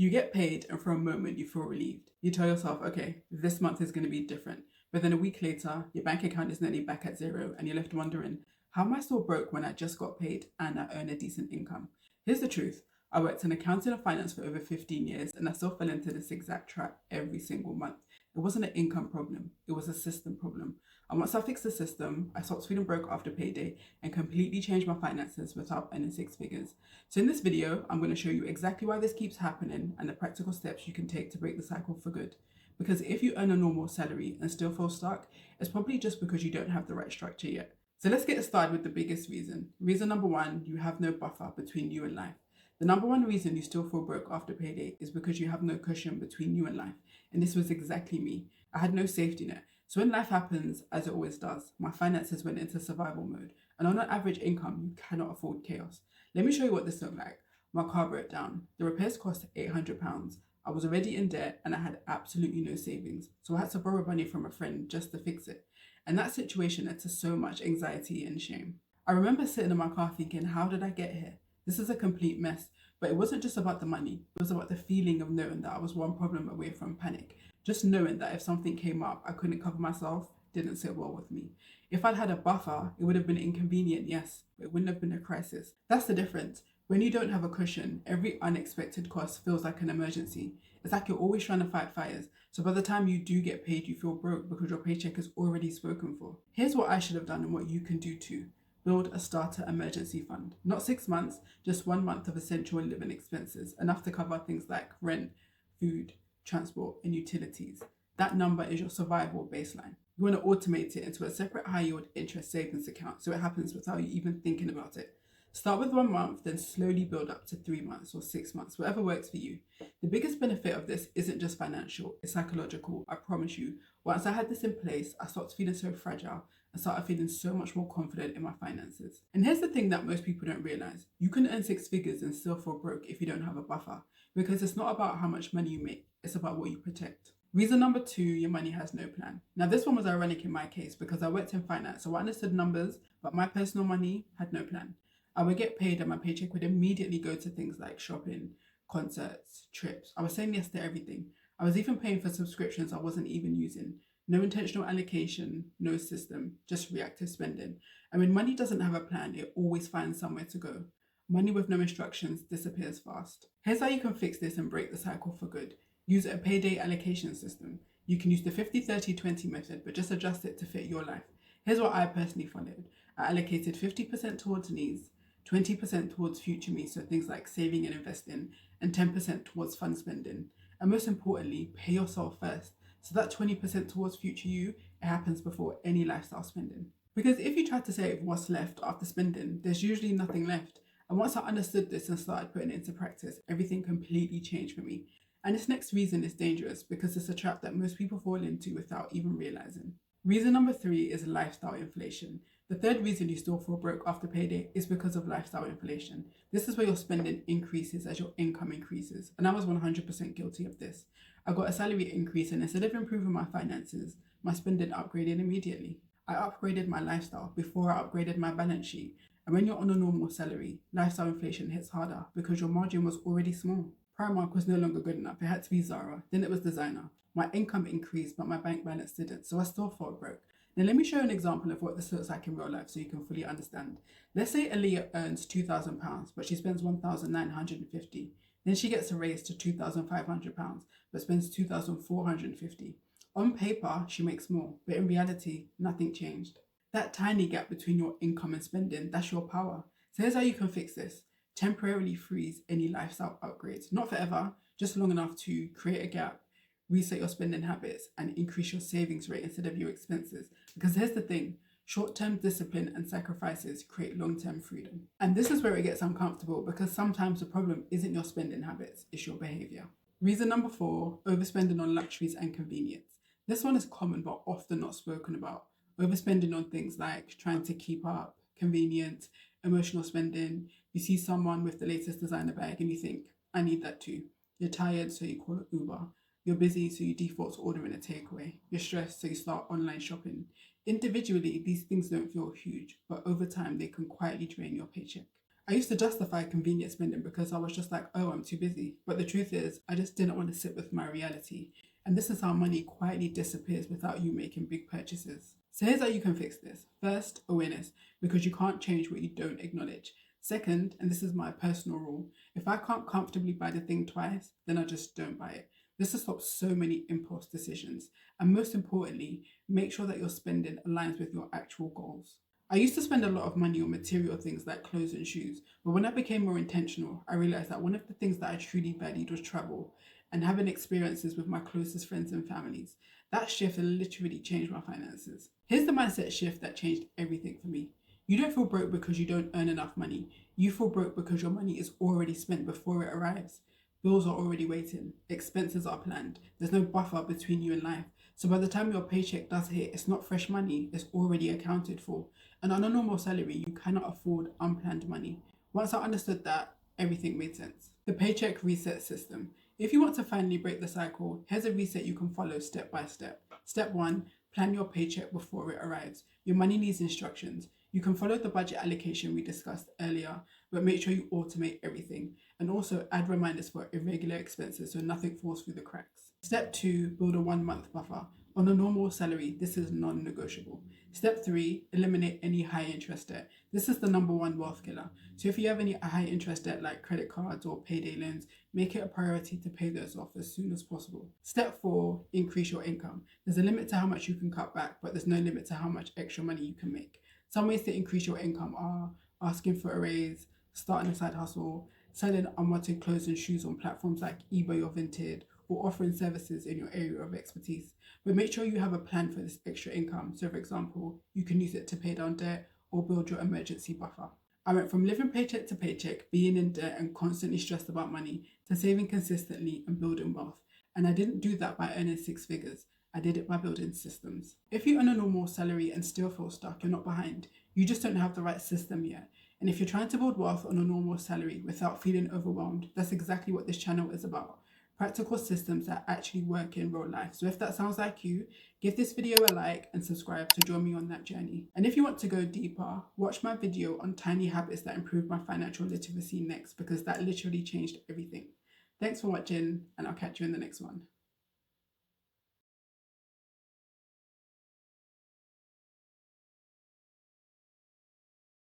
You get paid, and for a moment, you feel relieved. You tell yourself, okay, this month is going to be different. But then a week later, your bank account is nearly back at zero, and you're left wondering, how am I still broke when I just got paid and I earn a decent income? Here's the truth. I worked in accounting and finance for over 15 years, and I still fell into this exact trap every single month. It wasn't an income problem, it was a system problem. And once I fixed the system, I stopped feeling broke after payday and completely changed my finances without earning six figures. So in this video, I'm going to show you exactly why this keeps happening and the practical steps you can take to break the cycle for good. Because if you earn a normal salary and still feel stuck, it's probably just because you don't have the right structure yet. So let's get started with the biggest reason. Reason number one, you have no buffer between you and life. The number one reason you still feel broke after payday is because you have no cushion between you and life. And this was exactly me. I had no safety net. So when life happens, as it always does, my finances went into survival mode. And on an average income, you cannot afford chaos. Let me show you what this looked like. My car broke down. The repairs cost £800. I was already in debt and I had absolutely no savings. So I had to borrow money from a friend just to fix it. And that situation led to so much anxiety and shame. I remember sitting in my car thinking, how did I get here? This is a complete mess. But it wasn't just about the money. It was about the feeling of knowing that I was one problem away from panic. Just knowing that if something came up, I couldn't cover myself didn't sit well with me. If I'd had a buffer, it would have been inconvenient, yes, but it wouldn't have been a crisis. That's the difference. When you don't have a cushion, every unexpected cost feels like an emergency. It's like you're always trying to fight fires. So by the time you do get paid, you feel broke because your paycheck is already spoken for. Here's what I should have done and what you can do too. Build a starter emergency fund. Not 6 months, just 1 month of essential living expenses, enough to cover things like rent, food, transport, and utilities. That number is your survival baseline. You want to automate it into a separate high yield interest savings account so it happens without you even thinking about it. Start with 1 month, then slowly build up to 3 months or 6 months, whatever works for you. The biggest benefit of this isn't just financial, it's psychological. I promise you. Once I had this in place, I stopped feeling so fragile and started feeling so much more confident in my finances. And here's the thing that most people don't realize. You can earn six figures and still feel broke if you don't have a buffer, because it's not about how much money you make, it's about what you protect. Reason number two, your money has no plan. Now this one was ironic in my case because I worked in finance, so I understood numbers, but my personal money had no plan. I would get paid and my paycheck would immediately go to things like shopping, concerts, trips. I was saying yes to everything. I was even paying for subscriptions I wasn't even using. No intentional allocation, no system, just reactive spending. And when money doesn't have a plan, it always finds somewhere to go. Money with no instructions disappears fast. Here's how you can fix this and break the cycle for good. Use a payday allocation system. You can use the 50-30-20 method, but just adjust it to fit your life. Here's what I personally followed. I allocated 50% towards needs, 20% towards future me, so things like saving and investing, and 10% towards fun spending. And most importantly, pay yourself first. So that 20% towards future you, it happens before any lifestyle spending. Because if you try to save what's left after spending, there's usually nothing left. And once I understood this and started putting it into practice, everything completely changed for me. And this next reason is dangerous because it's a trap that most people fall into without even realizing. Reason number three is lifestyle inflation. The third reason you still feel broke after payday is because of lifestyle inflation. This is where your spending increases as your income increases. And I was 100% guilty of this. I got a salary increase and instead of improving my finances, my spending upgraded immediately. I upgraded my lifestyle before I upgraded my balance sheet. And when you're on a normal salary, lifestyle inflation hits harder because your margin was already small. Primark was no longer good enough. It had to be Zara. Then it was designer. My income increased, but my bank balance didn't. So I still felt broke. Now let me show you an example of what this looks like in real life so you can fully understand. Let's say Aaliyah earns £2,000, but she spends £1,950. Then she gets a raise to £2,500, but spends £2,450. On paper, she makes more, but in reality, nothing changed. That tiny gap between your income and spending, that's your power. So here's how you can fix this. Temporarily freeze any lifestyle upgrades. Not forever, just long enough to create a gap, reset your spending habits, and increase your savings rate instead of your expenses. Because here's the thing, short-term discipline and sacrifices create long-term freedom. And this is where it gets uncomfortable because sometimes the problem isn't your spending habits, it's your behavior. Reason number four, overspending on luxuries and convenience. This one is common but often not spoken about. Overspending on things like trying to keep up, convenience, emotional spending. You see someone with the latest designer bag and you think, I need that too. You're tired, so you call it Uber. You're busy, so you default to ordering a takeaway. You're stressed, so you start online shopping. Individually, these things don't feel huge, but over time, they can quietly drain your paycheck. I used to justify convenient spending because I was just like, oh, I'm too busy. But the truth is, I just didn't want to sit with my reality. And this is how money quietly disappears without you making big purchases. So here's how you can fix this. First, awareness, because you can't change what you don't acknowledge. Second, and this is my personal rule, if I can't comfortably buy the thing twice, then I just don't buy it. This has stopped so many impulse decisions. And most importantly, make sure that your spending aligns with your actual goals. I used to spend a lot of money on material things like clothes and shoes, but when I became more intentional, I realized that one of the things that I truly valued was travel and having experiences with my closest friends and families. That shift literally changed my finances. Here's the mindset shift that changed everything for me. You don't feel broke because you don't earn enough money. You feel broke because your money is already spent before it arrives. Bills are already waiting. Expenses are planned. There's no buffer between you and life. So by the time your paycheck does hit, it's not fresh money, it's already accounted for. And on a normal salary, you cannot afford unplanned money. Once I understood that, everything made sense. The paycheck reset system. If you want to finally break the cycle, here's a reset you can follow step by step. Step 1, plan your paycheck before it arrives. Your money needs instructions. You can follow the budget allocation we discussed earlier, but make sure you automate everything. And also add reminders for irregular expenses so nothing falls through the cracks. Step 2, build a 1 month buffer. On a normal salary, this is non-negotiable. Step 3, eliminate any high interest debt. This is the number one wealth killer. So if you have any high interest debt like credit cards or payday loans, make it a priority to pay those off as soon as possible. Step 4, increase your income. There's a limit to how much you can cut back, but there's no limit to how much extra money you can make. Some ways to increase your income are asking for a raise, starting a side hustle, selling unwanted clothes and shoes on platforms like eBay or Vinted, or offering services in your area of expertise. But make sure you have a plan for this extra income. So for example, you can use it to pay down debt or build your emergency buffer. I went from living paycheck to paycheck, being in debt and constantly stressed about money, to saving consistently and building wealth. And I didn't do that by earning 6 figures. I did it by building systems. If you earn a normal salary and still feel stuck, you're not behind. You just don't have the right system yet. And if you're trying to build wealth on a normal salary without feeling overwhelmed, that's exactly what this channel is about. Practical systems that actually work in real life. So if that sounds like you, give this video a like and subscribe to join me on that journey. And if you want to go deeper, watch my video on tiny habits that improve my financial literacy next, because that literally changed everything. Thanks for watching, and I'll catch you in the next one.